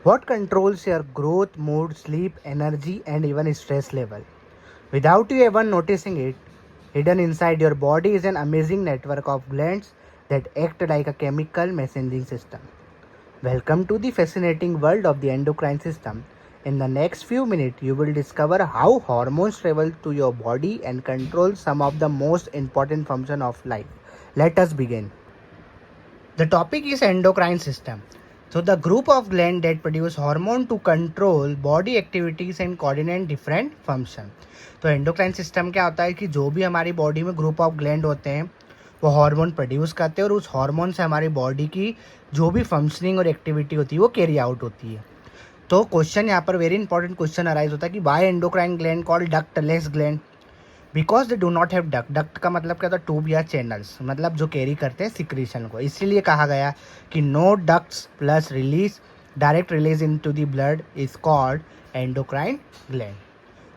What controls your growth, mood, sleep, energy, and even stress level? Without you even noticing it, hidden inside your body is an amazing network of glands that act like a chemical messaging system. Welcome to the fascinating world of the endocrine system. In the next few minutes, you will discover how hormones travel to your body and control some of the most important functions of life. Let us begin. The topic is endocrine system. So the group of glands that produce hormone to control body activities and coordinate different function. तो endocrine system क्या होता है कि जो भी हमारी body में group of gland होते हैं वो हार्मोन प्रोड्यूस करते हैं और उस हार्मोन से हमारी बॉडी की जो भी फंक्शनिंग और एक्टिविटी होती है वो कैरी आउट होती है. तो क्वेश्चन यहाँ पर वेरी इंपॉर्टेंट क्वेश्चन अराइज होता है कि why endocrine gland called ductless gland. Because they do not have duct. Duct का मतलब क्या था? ट्यूब या चैनल्स, मतलब जो कैरी करते हैं सिक्रीशन को. इसीलिए कहा गया कि no ducts plus release direct release into the blood is called endocrine gland.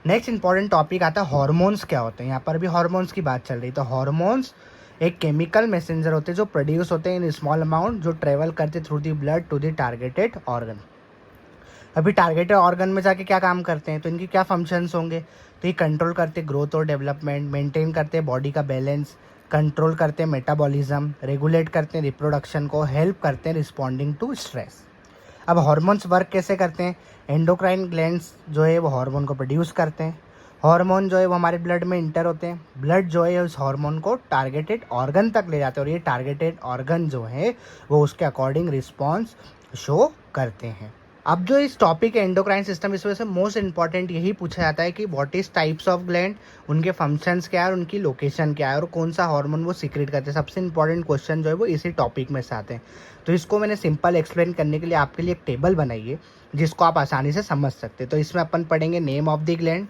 Next important topic आता है हार्मोन्स क्या होते हैं. यहाँ पर भी हार्मोन्स की बात चल रही. तो हार्मोन्स एक केमिकल मैसेंजर होते हैं जो प्रोड्यूस होते हैं इन स्मॉल अमाउंट, जो ट्रेवल करते through the blood to the targeted organ. अभी टारगेटेड ऑर्गन में जाके क्या काम करते हैं, तो इनकी क्या फंक्शंस होंगे. तो ये कंट्रोल करते ग्रोथ और डेवलपमेंट, मेंटेन करते हैं बॉडी का बैलेंस, कंट्रोल करते हैं मेटाबॉलिज्म, रेगुलेट करते हैं रिप्रोडक्शन को, हेल्प करते हैं रिस्पॉन्डिंग टू स्ट्रेस. अब हार्मोन्स वर्क कैसे करते हैं. एंडोक्राइन ग्लैंड्स जो है वो हार्मोन को प्रोड्यूस करते हैं. हार्मोन जो है वो हमारे ब्लड में इंटर होते हैं. ब्लड जो है उस हार्मोन को टारगेटेड ऑर्गन तक ले जाते हैं और ये टारगेटेड ऑर्गन जो है वो उसके अकॉर्डिंग रिस्पॉन्स शो करते हैं. अब जो इस टॉपिक है एंडोक्राइन सिस्टम, इस वजह से मोस्ट इंपॉर्टेंट यही पूछा जाता है कि what is types of gland, उनके फंक्शंस क्या है और उनकी लोकेशन क्या है और कौन सा हार्मोन वो सीक्रेट करते हैं. सबसे इंपॉर्टेंट क्वेश्चन जो है वो इसी टॉपिक में से आते हैं. तो इसको मैंने सिंपल एक्सप्लेन करने के लिए आपके लिए एक टेबल बनाई है जिसको आप आसानी से समझ सकते हैं. तो इसमें अपन पढ़ेंगे name of the gland,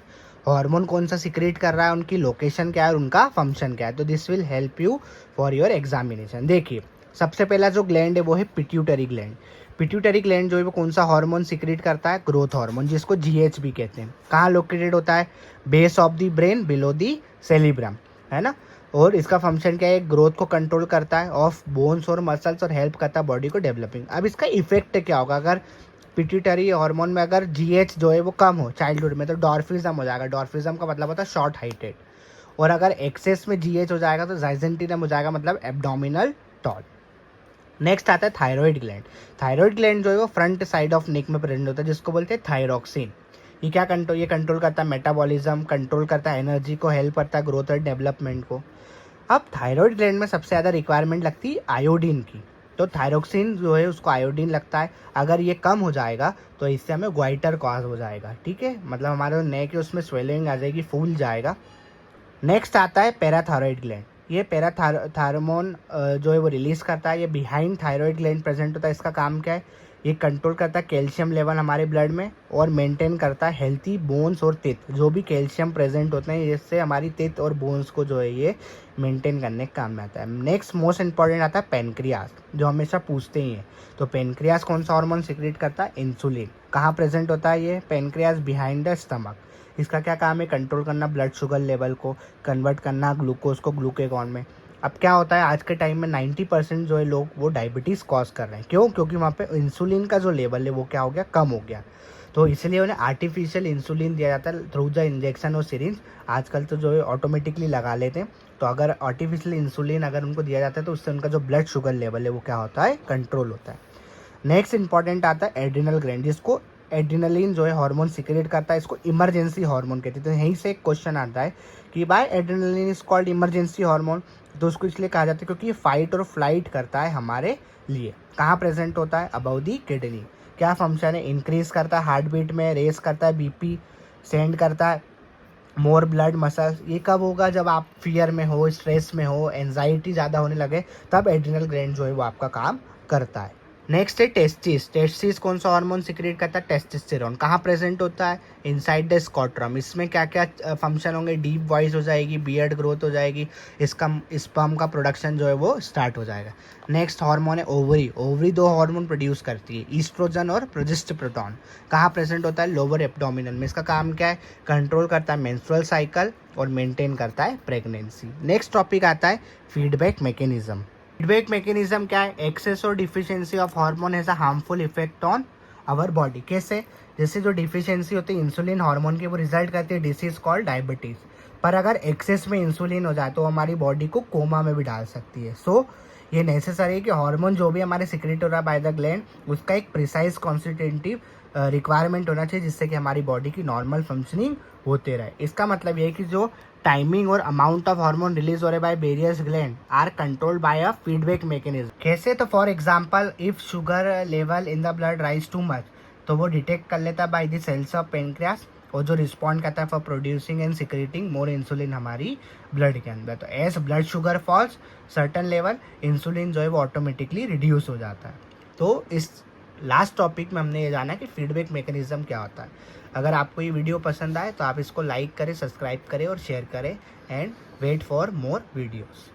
hormone कौन सा सीक्रेट कर रहा है, उनकी लोकेशन क्या है और उनका फंक्शन क्या है. तो this will help you for your examination. देखिए, सबसे पहला जो ग्लैंड है वो है पिट्यूटरी ग्लैंड. पिट्यूटरी ग्लैंड जो है वो कौन सा हार्मोन सीक्रेट करता है? ग्रोथ हार्मोन, जिसको GH भी कहते हैं. कहाँ लोकेटेड होता है? Base of the brain below the cerebrum, है ना. और इसका फंक्शन क्या है? ग्रोथ को कंट्रोल करता है ऑफ बोन्स और मसल्स और हेल्प करता है बॉडी को डेवलपिंग. अब इसका इफेक्ट क्या होगा अगर पिट्यूटरी हार्मोन में अगर GH जो है वो कम हो चाइल्डहुड में, तो डॉर्फिज्म हो जाएगा. डॉर्फिज्म का मतलब होता है शॉर्ट हाइटेड. और अगर एक्सेस में GH हो जाएगा तो जाइजेंटिनम हो जाएगा, मतलब एब्डोमिनल टॉल. नेक्स्ट आता है थायराइड ग्लैंड. थायराइड ग्लैंड जो है वो फ्रंट साइड ऑफ नेक में प्रेजेंट होता है, जिसको बोलते हैं थायरॉक्सिन. ये कंट्रोल करता है मेटाबॉलिज्म, कंट्रोल करता है एनर्जी को, हेल्प करता है ग्रोथ और डेवलपमेंट को. अब थायराइड ग्लैंड में सबसे ज़्यादा रिक्वायरमेंट लगती है आयोडीन की. तो थायरोक्सिन जो है उसको आयोडीन लगता है. अगर ये कम हो जाएगा तो इससे हमें ग्वाइटर कॉज हो जाएगा. ठीक है, मतलब हमारे नेक है उसमें स्वेलिंग आ जाएगी, फूल जाएगा. नेक्स्ट आता है पैराथायरॉइड ग्लैंड. ये पैराथायरमोन जो है वो रिलीज करता है. ये बिहाइंड थायराइड ग्लैंड प्रेजेंट होता है. इसका काम क्या है? ये कंट्रोल करता है कैल्शियम लेवल हमारे ब्लड में और मेंटेन करता है हेल्थी बोन्स और टिथ. जो भी कैल्शियम प्रेजेंट होते हैं इससे हमारी टिथ और बोन्स को जो है ये मेंटेन करने के काम में आता है. नेक्स्ट मोस्ट इंपॉर्टेंट आता है पेनक्रियास, जो हमेशा पूछते ही हैं. तो पेनक्रियास कौन सा हार्मोन सीक्रेट करता है? इंसुलिन. कहाँ प्रेजेंट होता है ये पेनक्रियास? Behind the stomach. इसका क्या काम है? कंट्रोल करना ब्लड शुगर लेवल को, कन्वर्ट करना ग्लूकोज को ग्लूकेगॉन में. अब क्या होता है आज के टाइम में 90% जो है लोग वो डायबिटीज़ कॉज कर रहे हैं. क्यों? क्योंकि वहाँ पे इंसुलिन का जो लेवल है वो क्या हो गया? कम हो गया. तो इसलिए उन्हें आर्टिफिशियल इंसुलिन दिया जाता है थ्रू द इंजेक्शन और सिरिंज. आजकल तो जो है ऑटोमेटिकली लगा लेते हैं. तो अगर आर्टिफिशियल इंसुलिन अगर उनको दिया जाता है तो उससे उनका जो ब्लड शुगर लेवल है वो क्या होता है? कंट्रोल होता है. नेक्स्ट इंपॉर्टेंट आता है एड्रिनल ग्लैंड, जिसको एड्रिनलिन जो है हार्मोन सीक्रेट करता है. इसको इमरजेंसी हार्मोन कहते हैं. तो यहीं से एक क्वेश्चन आता है कि by adrenaline is called emergency hormone. तो उसको इसलिए कहा जाता है क्योंकि ये फाइट और फ्लाइट करता है हमारे लिए. कहाँ प्रेजेंट होता है? अबव दी किडनी. क्या फंक्शन है? इंक्रीज करता है हार्ट बीट में, रेस करता है BP, सेंड करता है मोर ब्लड मसल्स. ये कब होगा? जब आप फियर में हो, स्ट्रेस में हो, एंजाइटी ज़्यादा होने लगे, तब एड्रिनल ग्लैंड जो है वो आपका काम करता है. नेक्स्ट है टेस्टिस. टेस्टिस कौन सा हार्मोन सीक्रेट करता है? टेस्टोस्टेरोन. कहाँ प्रेजेंट होता है? Inside the scrotum. इसमें क्या क्या फंक्शन होंगे? डीप वॉइस हो जाएगी, बियर्ड ग्रोथ हो जाएगी, इसका स्पर्म का प्रोडक्शन जो है वो स्टार्ट हो जाएगा. नेक्स्ट हार्मोन है ओवरी. ओवरी दो हार्मोन प्रोड्यूस करती है, ईस्ट्रोजन और प्रोजेस्टेरोन. कहाँ प्रेजेंट होता है? लोअर एब्डोमिनल में. इसका काम क्या है? कंट्रोल करता है मेंस्ट्रुअल साइकिल और मेंटेन करता है प्रेगनेंसी. नेक्स्ट टॉपिक आता है फीडबैक मैकेनिज्म. फीडबैक मैकेनिज्म क्या है? एक्सेस और deficiency of hormone has a harmful effect on our body. कैसे? जैसे जो डिफिशियंसी होती है इंसुलिन हार्मोन की, वो रिजल्ट करती है डिसीज कॉल्ड डायबिटीज़। पर अगर एक्सेस में इंसुलिन हो जाए तो हमारी बॉडी को कोमा में भी डाल सकती है। सो ये नेसेसरी है कि हार्मोन जो भी हमारे सिक्रेट हो रहा है बाय द ग्लैंड, उसका एक प्रिसाइज कॉन्स्टिट्यूटिव रिक्वायरमेंट होना चाहिए, जिससे कि हमारी बॉडी की नॉर्मल फंक्शनिंग होते रहे। इसका मतलब ये है कि जो टाइमिंग और अमाउंट ऑफ हार्मोन रिलीज हो रहे by various gland are controlled by a feedback mechanism. कैसे? तो for example if sugar level in the blood rise too much, तो वो डिटेक्ट कर लेता है by the cells of pancreas, और जो रिस्पॉन्ड करता है for producing and secreting more insulin हमारी ब्लड के अंदर। तो as blood sugar falls certain level, insulin जो है वो ऑटोमेटिकली रिड्यूस हो जाता है। तो इस लास्ट टॉपिक में हमने ये जाना कि फीडबैक मैकेनिज्म क्या होता है। अगर आपको ये वीडियो पसंद आए तो आप इसको लाइक करें, सब्सक्राइब करें और शेयर करें, and wait for more videos.